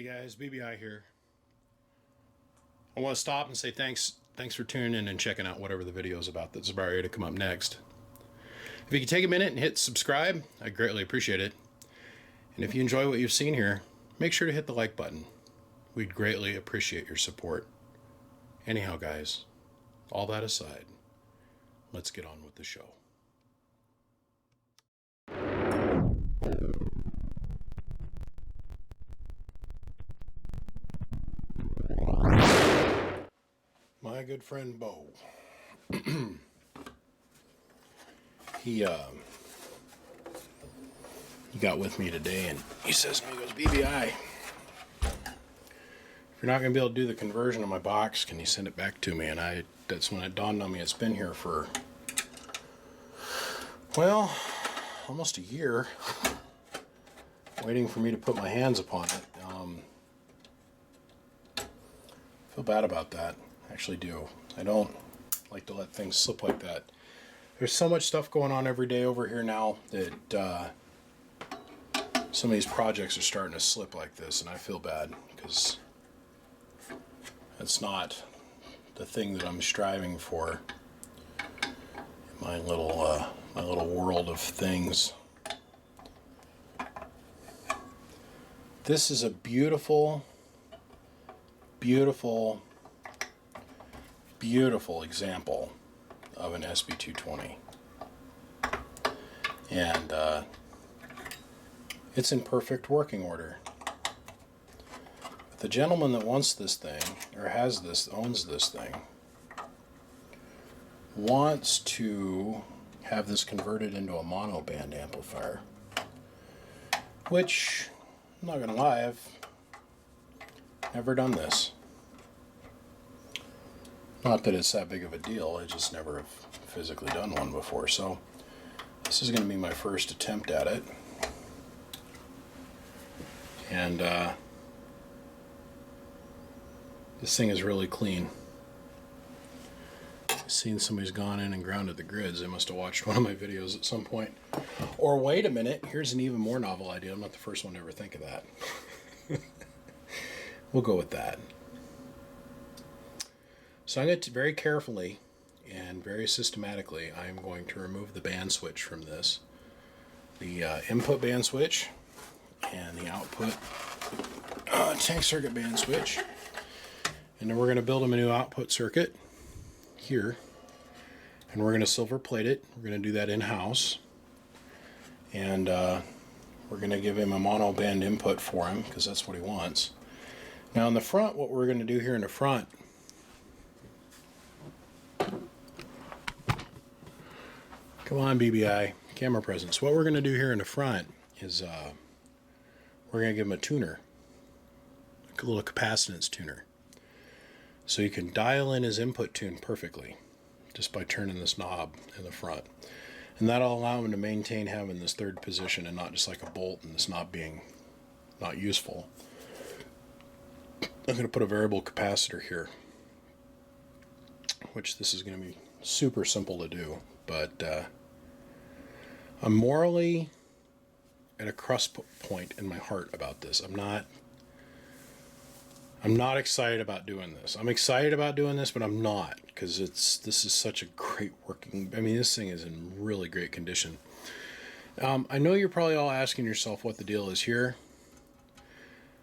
Hey guys, BBI here. I want to stop and say thanks for tuning in and checking out whatever the video is about that's about ready to come up next. If you could take a minute and hit subscribe, I'd greatly appreciate it. And if you enjoy what you've seen here, make sure to hit the like button. We'd greatly appreciate your support. Anyhow guys, all that aside, let's get on with the show. My good friend Bo, he got with me today and he says, he goes, BBI, if you're not going to be able to do the conversion of my box, can you send it back to me? And that's when it dawned on me it's been here for, well, almost a year, waiting for me to put my hands upon it. Feel bad about that. I actually do. I don't like to let things slip like that. There's so much stuff going on every day over here now that some of these projects are starting to slip like this, and I feel bad because that's not the thing that I'm striving for in my little world of things. This is a beautiful, beautiful, beautiful example of an sb220, and it's in perfect working order. The gentleman that wants this thing, or owns this thing, wants to have this converted into a mono band amplifier, which, I'm not gonna lie, I've never done this. Not that it's that big of a deal, I just never have physically done one before, so this is going to be my first attempt at it. And this thing is really clean. I've seen somebody's gone in and grounded the grids. They must have watched one of my videos at some point. Or wait a minute, here's an even more novel idea. I'm not the first one to ever think of that. We'll go with that. So I'm going to very carefully and very systematically, I'm going to remove the band switch from this. The input band switch and the output tank circuit band switch. And then we're going to build him a new output circuit here. And we're going to silver plate it. We're going to do that in-house. And we're going to give him a mono band input for him because that's what he wants. Now in the front, what we're going to do here in the front, come on, BBI, camera presence. What we're going to do here in the front is we're going to give him a tuner, a little capacitance tuner. So you can dial in his input tune perfectly just by turning this knob in the front. And that'll allow him to maintain having this third position and not just like a bolt and this knob being not useful. I'm going to put a variable capacitor here, which this is going to be super simple to do, but I'm morally at a crust point in my heart about this. I'm not excited about doing this. I'm excited about doing this, but I'm not, because this is such a great working, I mean, this thing is in really great condition. I know you're probably all asking yourself what the deal is here.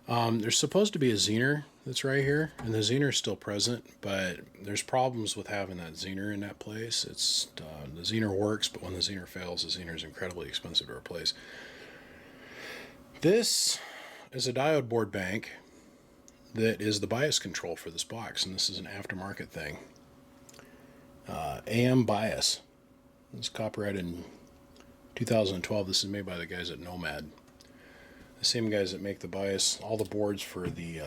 There's supposed to be a zener that's right here, and the zener is still present, but there's problems with having that zener in that place. It's the zener works, but when the zener fails, the zener is incredibly expensive to replace. This is a diode board bank that is the bias control for this box, and this is an aftermarket thing. AM bias. It's copyrighted in 2012. This is made by the guys at Nomad. The same guys that make the bias, all the boards for the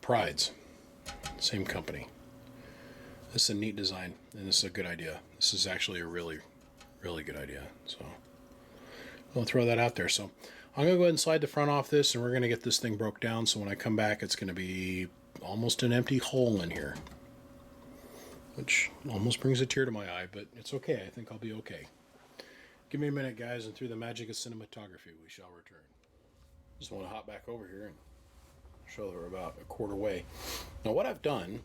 Prides. Same company. This is a neat design, and this is a good idea. This is actually a really, really good idea. So I'll throw that out there. So I'm gonna go ahead and slide the front off this, and we're gonna get this thing broke down. So when I come back, it's gonna be almost an empty hole in here, which almost brings a tear to my eye, but it's okay. I think I'll be okay. Give me a minute, guys, and through the magic of cinematography, we shall return. Just want to hop back over here and show that we're about a quarter way. Now, what I've done,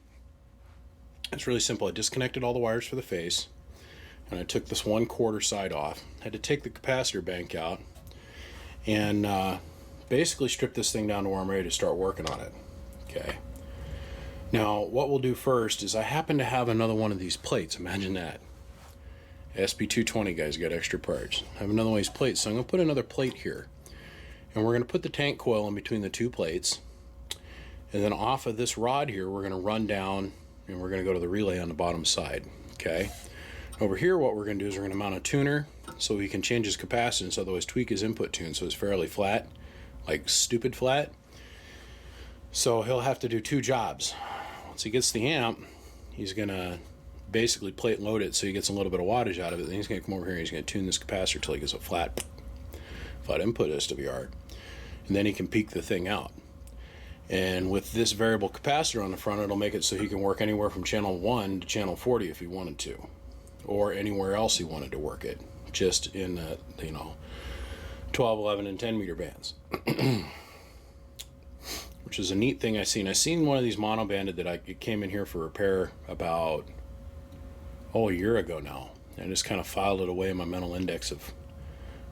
it's really simple. I disconnected all the wires for the face, and I took this 1/4 side off. I had to take the capacitor bank out, and basically strip this thing down to where I'm ready to start working on it. Okay. Now, what we'll do first is I happen to have another one of these plates. Imagine that. sb220 guys got extra parts. I have another one of these plates, so I'm going to put another plate here. And we're going to put the tank coil in between the two plates. And then off of this rod here, we're going to run down, and we're going to go to the relay on the bottom side. Okay. Over here, what we're going to do is we're going to mount a tuner so we can change his capacitance, otherwise tweak his input tune so it's fairly flat, like stupid flat. So he'll have to do two jobs. Once he gets the amp, he's going to basically plate and load it so he gets a little bit of wattage out of it. Then he's going to come over here and he's going to tune this capacitor till he gets a flat input SWR. And then he can peak the thing out. And with this variable capacitor on the front, it'll make it so he can work anywhere from channel 1 to channel 40 if he wanted to. Or anywhere else he wanted to work it. Just in the, 12, 11, and 10 meter bands. Which is a neat thing I seen one of these monobanded that it came in here for repair about a year ago now. And I just kind of filed it away in my mental index of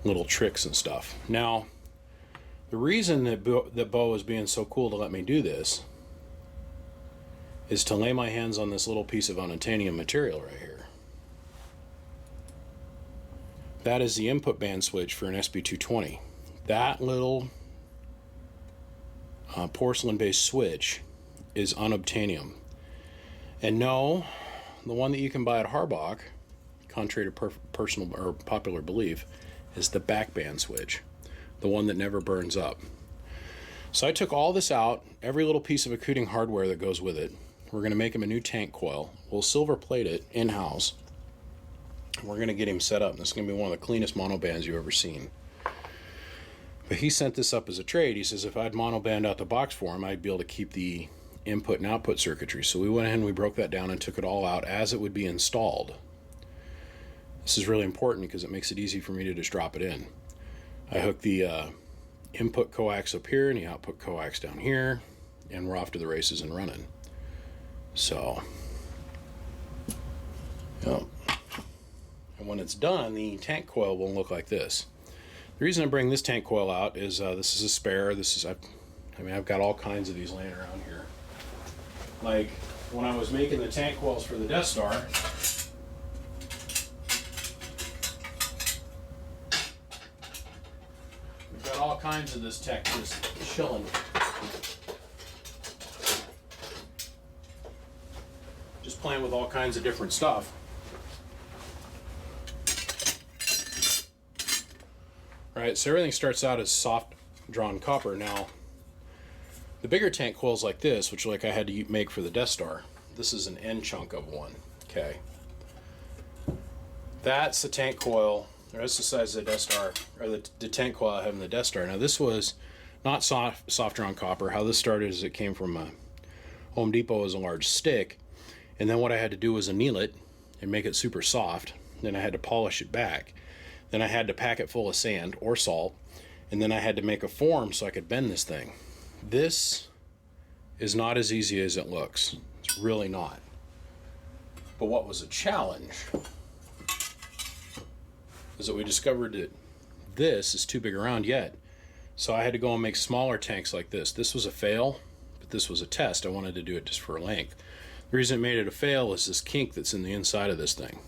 little tricks and stuff. Now, the reason that Bo is being so cool to let me do this is to lay my hands on this little piece of unobtainium material right here. That is the input band switch for an sb220. That little porcelain-based switch is unobtainium. And no, the one that you can buy at Harbach, contrary to personal or popular belief, is the back band switch, the one that never burns up. So I took all this out, every little piece of accoutrement hardware that goes with it. We're going to make him a new tank coil. We'll silver plate it in-house. We're going to get him set up. This is going to be one of the cleanest monobands you've ever seen. But he sent this up as a trade. He says if I'd monoband out the box for him, I'd be able to keep the input and output circuitry. So we went ahead and we broke that down and took it all out as it would be installed. This is really important because it makes it easy for me to just drop it in. I hooked the input coax up here and the output coax down here, and we're off to the races and running. So, yep. And when it's done, the tank coil will look like this. The reason I bring this tank coil out is this is a spare. I've got all kinds of these laying around here. Like when I was making the tank coils for the Death Star, we've got all kinds of this tech just chilling. Just playing with all kinds of different stuff. Right, so everything starts out as soft drawn copper. Now, the bigger tank coils like this, which like I had to make for the Death Star, this is an end chunk of one. Okay, that's the tank coil. Or that's the size of the Death Star, or the tank coil I have in the Death Star. Now, this was not soft drawn copper. How this started is it came from Home Depot as a large stick, and then what I had to do was anneal it and make it super soft. Then I had to polish it back. Then I had to pack it full of sand or salt, and then I had to make a form so I could bend this thing. This is not as easy as it looks. It's really not. But what was a challenge is that we discovered that this is too big around yet. So I had to go and make smaller tanks like this. This was a fail, but this was a test. I wanted to do it just for length. The reason it made it a fail is this kink that's in the inside of this thing,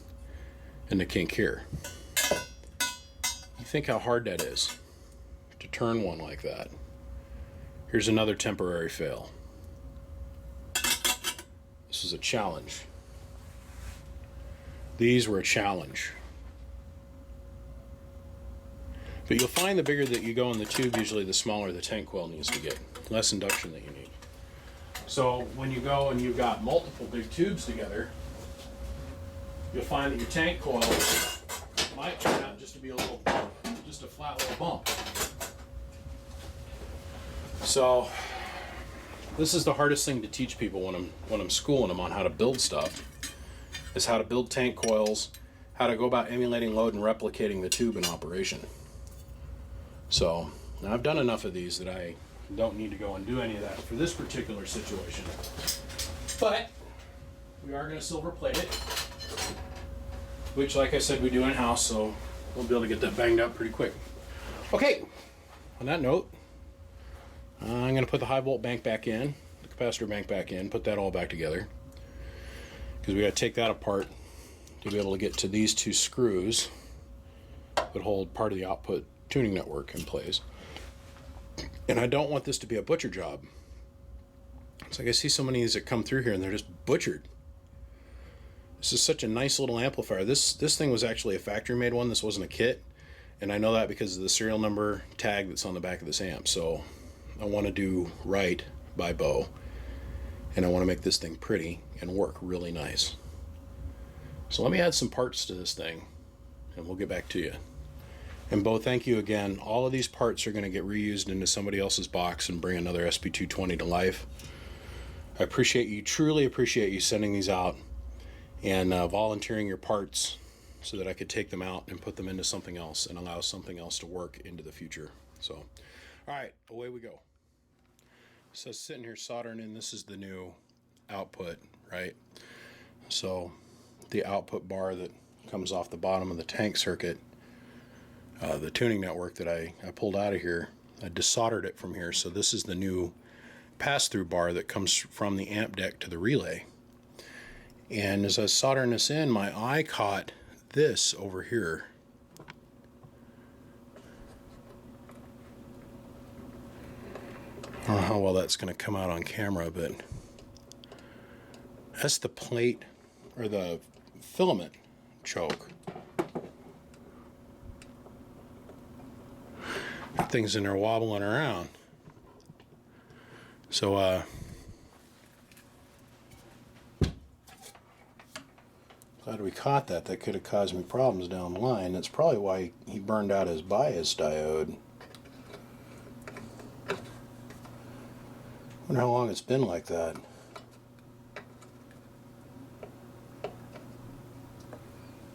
and the kink here. You think how hard that is to turn one like that. Here's another temporary fail. This is a challenge. These were a challenge. But you'll find the bigger that you go in the tube, usually the smaller the tank coil needs to get. Less induction that you need. So when you go and you've got multiple big tubes together, you'll find that your tank coil might turn out just to be just a flat little bump. So this is the hardest thing to teach people when I'm schooling them on how to build stuff, is how to build tank coils, how to go about emulating load and replicating the tube in operation. So now I've done enough of these that I don't need to go and do any of that for this particular situation. But we are going to silver plate it, which, like I said, we do in-house, so we'll be able to get that banged out pretty quick. Okay, on that note, I'm going to put the high volt bank back in, the capacitor bank back in, put that all back together, because we got to take that apart to be able to get to these two screws that hold part of the output tuning network in place. And I don't want this to be a butcher job. It's like I see so many of these that come through here and they're just butchered. This is such a nice little amplifier. This thing was actually a factory made one. This wasn't a kit. And I know that because of the serial number tag that's on the back of this amp. So I want to do right by Bo. And I want to make this thing pretty and work really nice. So let me add some parts to this thing and we'll get back to you. And Bo, thank you again. All of these parts are going to get reused into somebody else's box and bring another sb220 to life. I appreciate you, truly appreciate you sending these out and volunteering your parts so that I could take them out and put them into something else and allow something else to work into the future. So, all right, away we go. So sitting here soldering in, this is the new output, right? So the output bar that comes off the bottom of the tank circuit, the tuning network that I pulled out of here, I desoldered it from here. So this is the new pass-through bar that comes from the amp deck to the relay. And as I was soldering this in, my eye caught this over here. I don't know how well that's going to come out on camera, but that's the plate or the filament choke. That thing's in there wobbling around. So glad we caught that. That could have caused me problems down the line. That's probably why he burned out his bias diode. Wonder how long it's been like that.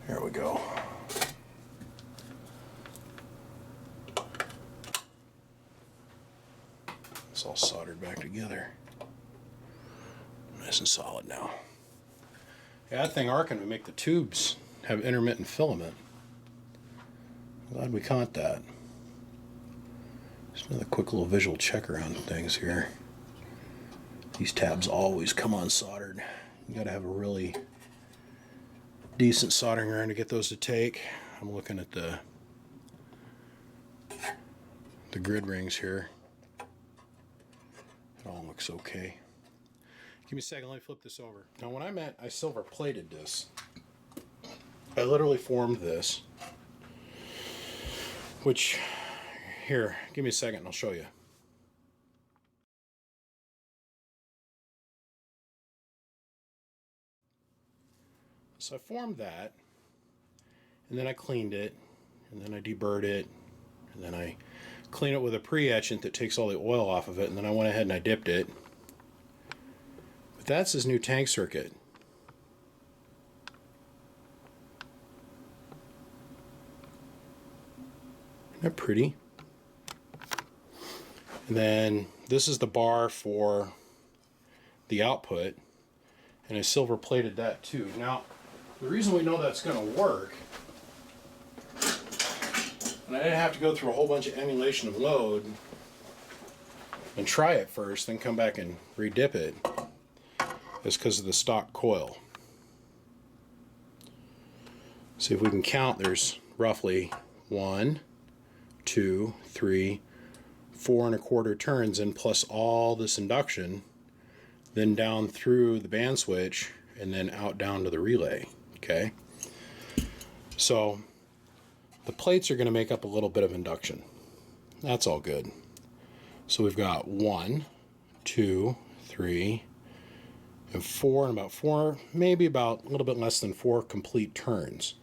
There we go. It's all soldered back together. Nice and solid now. Yeah, that thing arcing would make the tubes have intermittent filament. Glad we caught that. Just another quick little visual check around things here. These tabs always come unsoldered. You gotta have a really decent soldering iron to get those to take. I'm looking at the grid rings here. It all looks okay. Give me a second, let me flip this over. Now when I silver plated this, I literally formed this, which, here, give me a second and I'll show you. So I formed that, and then I cleaned it, and then I deburred it, and then I cleaned it with a pre-etchant that takes all the oil off of it, and then I went ahead and I dipped it. But that's his new tank circuit. Isn't that pretty? And then this is the bar for the output, and I silver plated that too. Now, the reason we know that's going to work, and I didn't have to go through a whole bunch of emulation of load and try it first, then come back and redip it, is because of the stock coil. See if we can count, there's roughly 1, 2, 3, 4 1/4 turns in, plus all this induction, then down through the band switch, and then out down to the relay. Okay, so the plates are going to make up a little bit of induction. That's all good. So we've got 1, 2, 3, and 4, and about 4, maybe about a little bit less than 4 complete turns.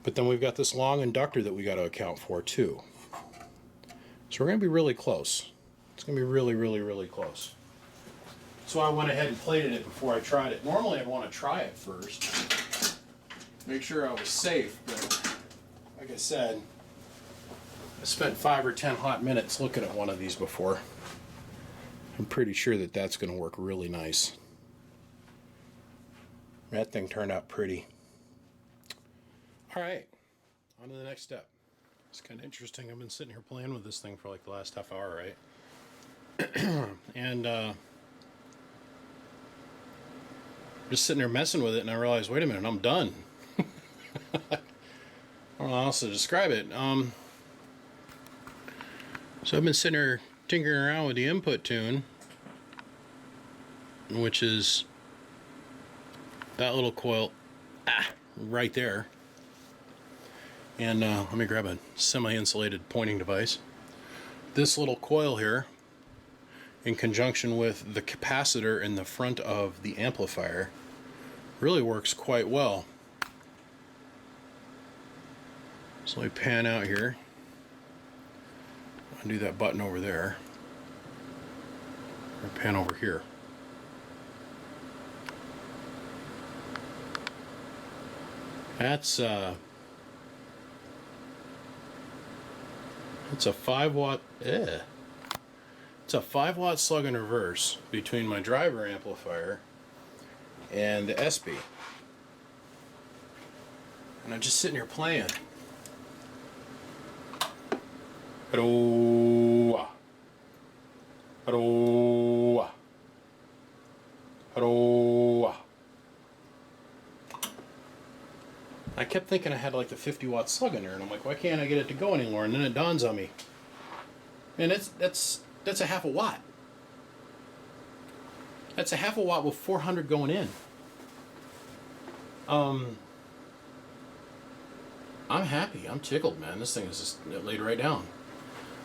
But then we've got this long inductor that we got to account for too. So we're going to be really close. It's going to be really, really, really close. So I went ahead and plated it before I tried it. Normally I'd want to try it first make sure I was safe, but like I said, I spent 5 or 10 hot minutes looking at one of these before. I'm pretty sure that that's going to work really nice. That thing turned out pretty. All right, on to the next step. It's kind of interesting. I've been sitting here playing with this thing for like the last half hour, right? And just sitting there messing with it, and I realized, wait a minute, I'm done. I don't know how else to describe it. So I've been sitting here tinkering around with the input tune, which is that little coil right there. And let me grab a semi-insulated pointing device. This little coil here, in conjunction with the capacitor in the front of the amplifier, really works quite well. So let me pan out here. Undo that button over there. Or pan over here. That's it's a 5-watt. It's a 5-watt slug in reverse between my driver amplifier and the SB. And I'm just sitting here playing. Hello. Hello. Hello. I kept thinking I had like the 50-watt slug in there, and I'm like, why can't I get it to go anymore? And then it dawns on me, man, that's a half a watt. That's a half a watt with 400 going in. I'm happy. I'm tickled, man. This thing is just laid right down.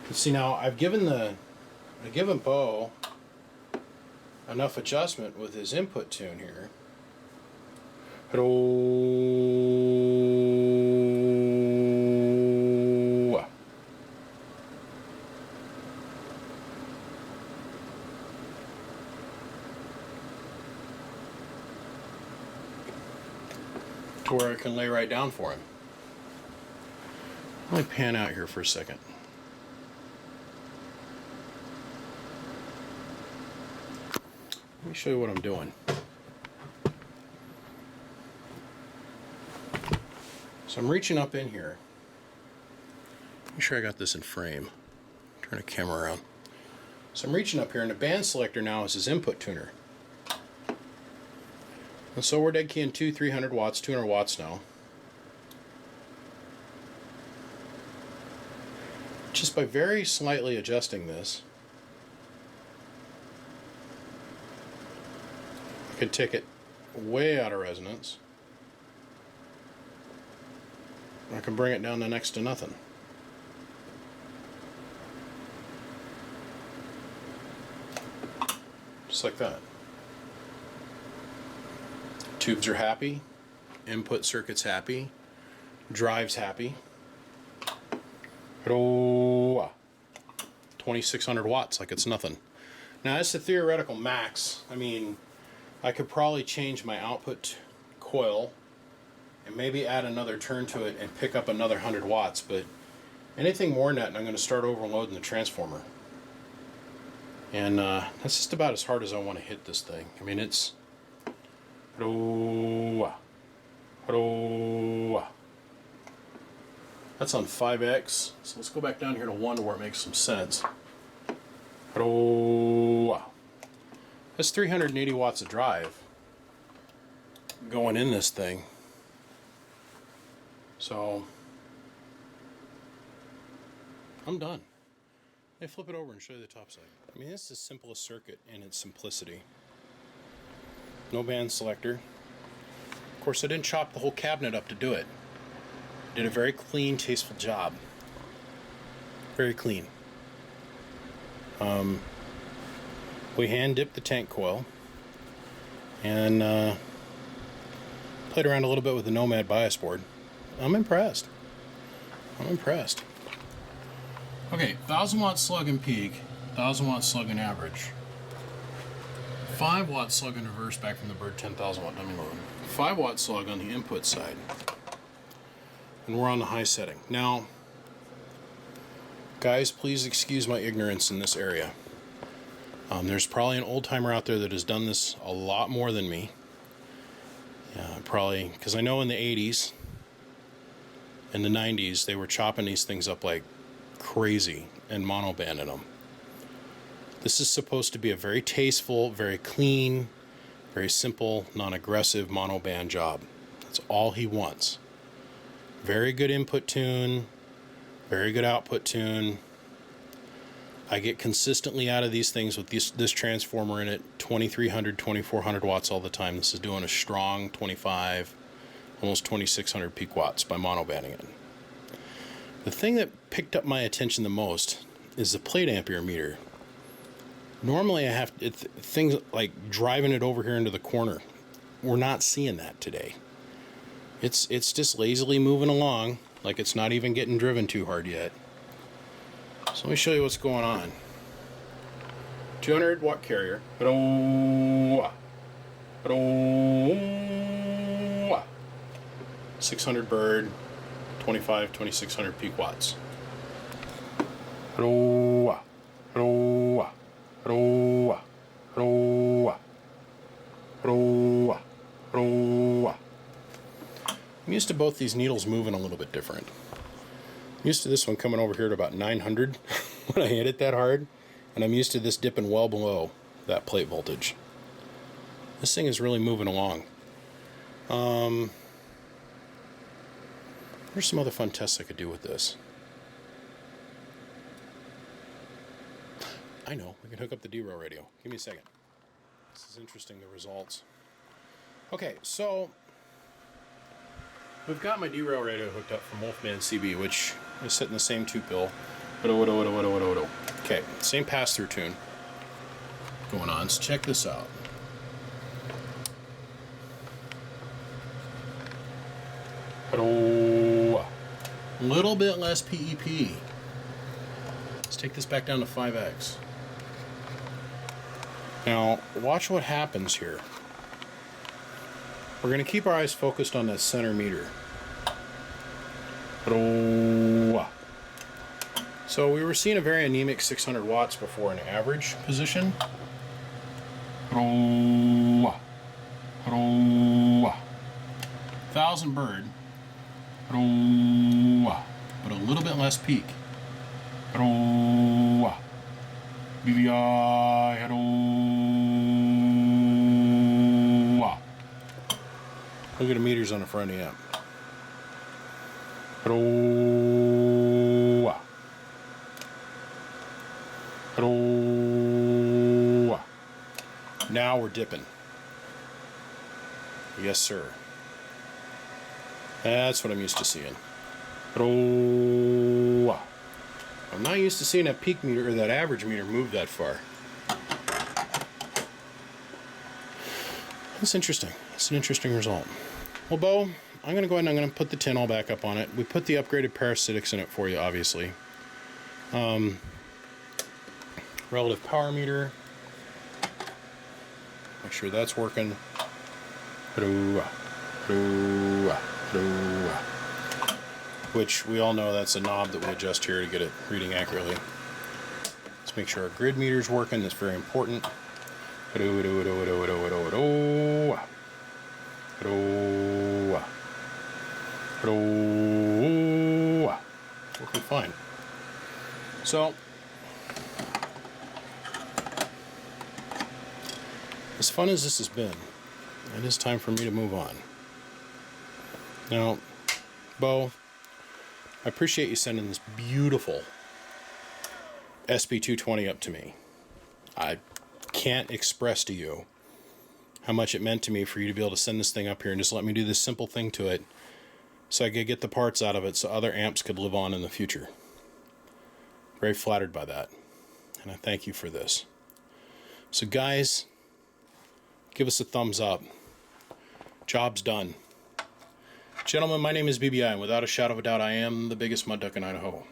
You see, now I've given Bo enough adjustment with his input tune here. Hello. To where I can lay right down for him. Let me pan out here for a second. Let me show you what I'm doing. So I'm reaching up in here. Make sure I got this in frame. Turn the camera around. So I'm reaching up here, and the band selector now is his input tuner. And so we're dead keying 300 watts, 200 watts now. Just by very slightly adjusting this, I could take it way out of resonance. I can bring it down to next to nothing. Just like that. Tubes are happy, input circuit's happy, drive's happy. 2600 watts, like it's nothing. Now that's the theoretical max. I mean, I could probably change my output coil and maybe add another turn to it and pick up another 100 watts, but anything more than that, and I'm going to start overloading the transformer. And that's just about as hard as I want to hit this thing. I mean, it's that's on 5x, so let's go back down here to 1 where it makes some sense. That's 380 watts of drive going in this thing. So I'm done. Let me flip it over and show you the top side. I mean, this is the simplest circuit in its simplicity. No band selector. Of course, I didn't chop the whole cabinet up to do it. I did a very clean, tasteful job. Very clean. We hand dipped the tank coil and played around a little bit with the Nomad bias board. I'm impressed. I'm impressed. Okay, 1000 watt slug and peak, 1000 watt slug and average. 5-watt slug in reverse back from the Bird 10,000 watt dummy load. 5-watt slug on the input side. And we're on the high setting. Now, guys, please excuse my ignorance in this area. There's probably an old timer out there that has done this a lot more than me. Probably, because I know in the 80s and the 90s, they were chopping these things up like crazy and monobanding them. This is supposed to be a very tasteful, very clean, very simple, non-aggressive monoband job. That's all he wants. Very good input tune, very good output tune. I get consistently out of these things with this transformer in it, 2300, 2400 watts all the time. This is doing a strong 25, almost 2600 peak watts by monobanding it. The thing that picked up my attention the most is the plate ampere meter. Normally I have things like driving it over here into the corner. We're not seeing that today. It's just lazily moving along, like it's not even getting driven too hard yet. So let me show you what's going on. 200 watt carrier. 600 bird, 2600 peak watts. I'm used to both these needles moving a little bit different. I'm used to this one coming over here at about 900 when I hit it that hard, and I'm used to this dipping well below that plate voltage. This thing is really moving along. There's some other fun tests I could do with this. I know, we can hook up the derail radio. Give me a second. This is interesting, the results. Okay, so we've got my derail radio hooked up from Wolfman CB, which is set in the same 2-pill. Okay, same pass-through tune going on. So check this out. A little bit less PEP. Let's take this back down to 5X. Now, watch what happens here. We're going to keep our eyes focused on that center meter. So we were seeing a very anemic 600 watts before an average position. 1,000 bird, but a little bit less peak. Look at the meters on the front of the amp. Now we're dipping. Yes, sir. That's what I'm used to seeing. I'm not used to seeing that peak meter or that average meter move that far. That's interesting. That's an interesting result. Well, Bo, I'm going to go ahead and I'm going to put the tin all back up on it. We put the upgraded parasitics in it for you, obviously. Relative power meter. Make sure that's working. Which we all know that's a knob that we adjust here to get it reading accurately. Let's make sure our grid meter is working. That's very important. Working fine. So, as fun as this has been, it is time for me to move on. Now, Bo, I appreciate you sending this beautiful sb220 up to me. I can't express to you how much it meant to me for you to be able to send this thing up here and just let me do this simple thing to it so I could get the parts out of it so other amps could live on in the future. Very flattered by that, and I thank you for this. So guys, give us a thumbs up. Job's done. Gentlemen, my name is BBI, and without a shadow of a doubt, I am the biggest mud duck in Idaho.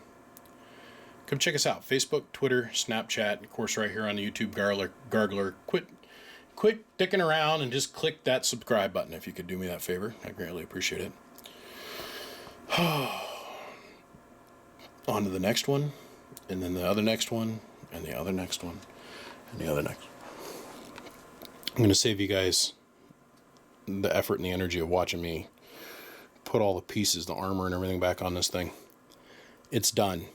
Come check us out. Facebook, Twitter, Snapchat, of course right here on the YouTube Gargler. Quit quit dicking around and just click that subscribe button if you could do me that favor. I greatly appreciate it. On to the next one, and then the other next one, and the other next one, and the other next. I'm going to save you guys the effort and the energy of watching me put all the pieces, the armor and everything back on this thing. It's done.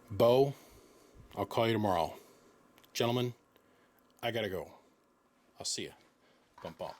Bo, I'll call you tomorrow. Gentlemen, I gotta go. I'll see you. Bump bump.